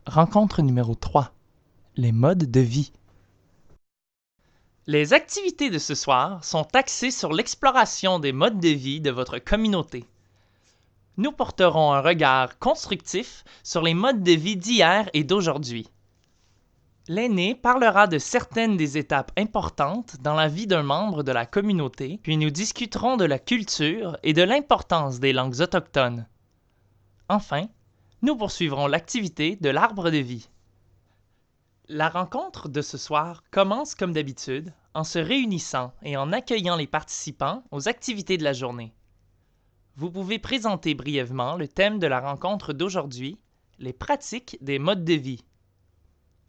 Rencontre numéro 3. Les modes de vie. Les activités de ce soir sont axées sur l'exploration des modes de vie de votre communauté. Nous porterons un regard constructif sur les modes de vie d'hier et d'aujourd'hui. L'aîné parlera de certaines des étapes importantes dans la vie d'un membre de la communauté, puis nous discuterons de la culture et de l'importance des langues autochtones. Enfin, nous poursuivrons l'activité de l'arbre de vie. La rencontre de ce soir commence comme d'habitude en se réunissant et en accueillant les participants aux activités de la journée. Vous pouvez présenter brièvement le thème de la rencontre d'aujourd'hui, les pratiques des modes de vie.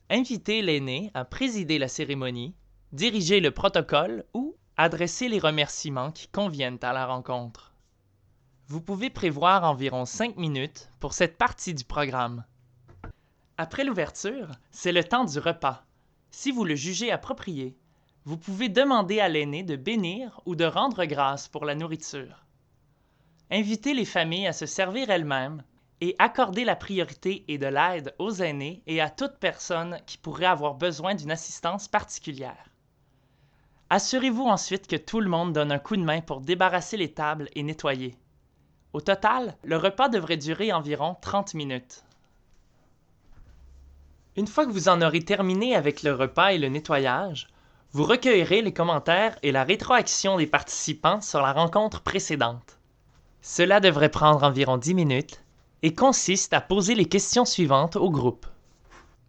Invitez l'aîné à présider la cérémonie, diriger le protocole ou adresser les remerciements qui conviennent à la rencontre. Vous pouvez prévoir environ 5 minutes pour cette partie du programme. Après l'ouverture, c'est le temps du repas. Si vous le jugez approprié, vous pouvez demander à l'aîné de bénir ou de rendre grâce pour la nourriture. Invitez les familles à se servir elles-mêmes et accorder la priorité et de l'aide aux aînés et à toute personne qui pourrait avoir besoin d'une assistance particulière. Assurez-vous ensuite que tout le monde donne un coup de main pour débarrasser les tables et nettoyer. Au total, le repas devrait durer environ 30 minutes. Une fois que vous en aurez terminé avec le repas et le nettoyage, vous recueillerez les commentaires et la rétroaction des participants sur la rencontre précédente. Cela devrait prendre environ 10 minutes et consiste à poser les questions suivantes au groupe.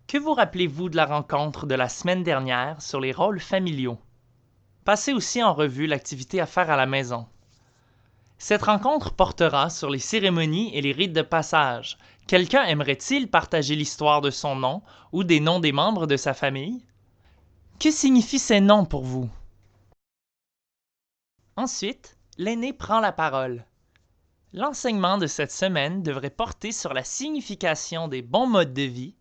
Que vous rappelez-vous de la rencontre de la semaine dernière sur les rôles familiaux? Passez aussi en revue l'activité à faire à la maison. Cette rencontre portera sur les cérémonies et les rites de passage. Quelqu'un aimerait-il partager l'histoire de son nom ou des noms des membres de sa famille? Que signifient ces noms pour vous? Ensuite, l'aîné prend la parole. L'enseignement de cette semaine devrait porter sur la signification des bons modes de vie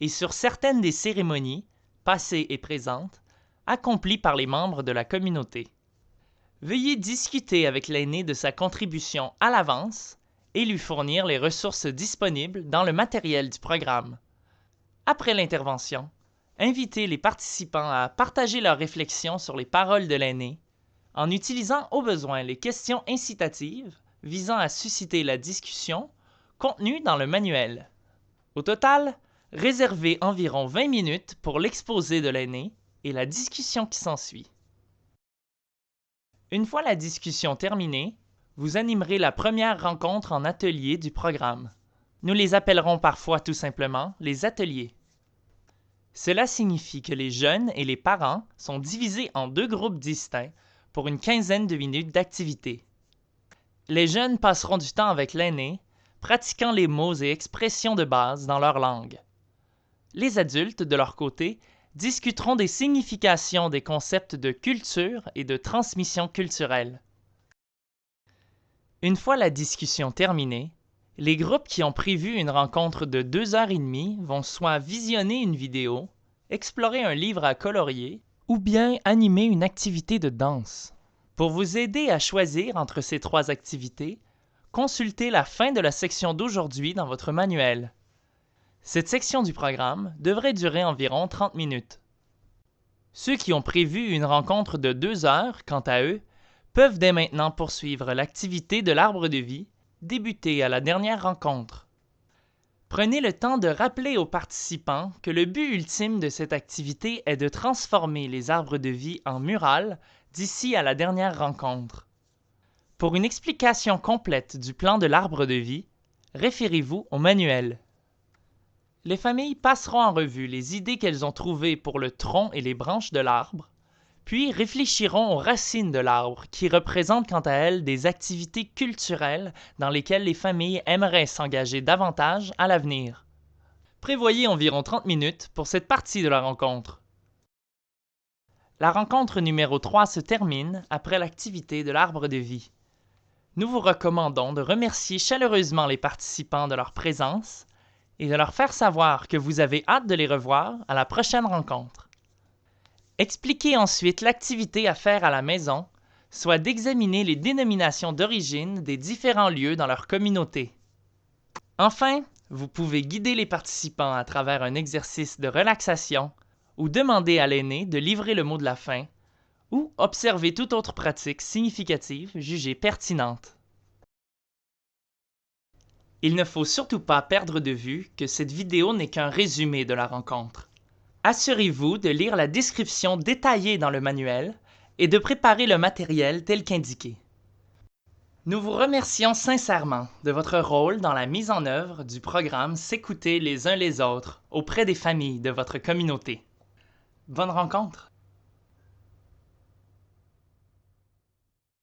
et sur certaines des cérémonies, passées et présentes, accomplies par les membres de la communauté. Veuillez discuter avec l'aîné de sa contribution à l'avance et lui fournir les ressources disponibles dans le matériel du programme. Après l'intervention, invitez les participants à partager leurs réflexions sur les paroles de l'aîné en utilisant au besoin les questions incitatives visant à susciter la discussion contenues dans le manuel. Au total, réservez environ 20 minutes pour l'exposé de l'aîné et la discussion qui s'ensuit. Une fois la discussion terminée, vous animerez la première rencontre en atelier du programme. Nous les appellerons parfois tout simplement les ateliers. Cela signifie que les jeunes et les parents sont divisés en 2 groupes distincts pour une quinzaine de minutes d'activité. Les jeunes passeront du temps avec l'aîné, pratiquant les mots et expressions de base dans leur langue. Les adultes, de leur côté, discuteront des significations des concepts de culture et de transmission culturelle. Une fois la discussion terminée, les groupes qui ont prévu une rencontre de 2h30 vont soit visionner une vidéo, explorer un livre à colorier ou bien animer une activité de danse. Pour vous aider à choisir entre ces 3 activités, consultez la fin de la section d'aujourd'hui dans votre manuel. Cette section du programme devrait durer environ 30 minutes. Ceux qui ont prévu une rencontre de 2 heures, quant à eux, peuvent dès maintenant poursuivre l'activité de l'arbre de vie, débutée à la dernière rencontre. Prenez le temps de rappeler aux participants que le but ultime de cette activité est de transformer les arbres de vie en murales d'ici à la dernière rencontre. Pour une explication complète du plan de l'arbre de vie, référez-vous au manuel. Les familles passeront en revue les idées qu'elles ont trouvées pour le tronc et les branches de l'arbre, puis réfléchiront aux racines de l'arbre qui représentent quant à elles des activités culturelles dans lesquelles les familles aimeraient s'engager davantage à l'avenir. Prévoyez environ 30 minutes pour cette partie de la rencontre. La rencontre numéro 3 se termine après l'activité de l'arbre de vie. Nous vous recommandons de remercier chaleureusement les participants de leur présence et de leur faire savoir que vous avez hâte de les revoir à la prochaine rencontre. Expliquez ensuite l'activité à faire à la maison, soit d'examiner les dénominations d'origine des différents lieux dans leur communauté. Enfin, Vous pouvez guider les participants à travers un exercice de relaxation ou demander à l'aîné de livrer le mot de la fin ou observer toute autre pratique significative jugée pertinente. Il ne faut surtout pas perdre de vue que cette vidéo n'est qu'un résumé de la rencontre. Assurez-vous de lire la description détaillée dans le manuel et de préparer le matériel tel qu'indiqué. Nous vous remercions sincèrement de votre rôle dans la mise en œuvre du programme S'écouter les uns les autres auprès des familles de votre communauté. Bonne rencontre!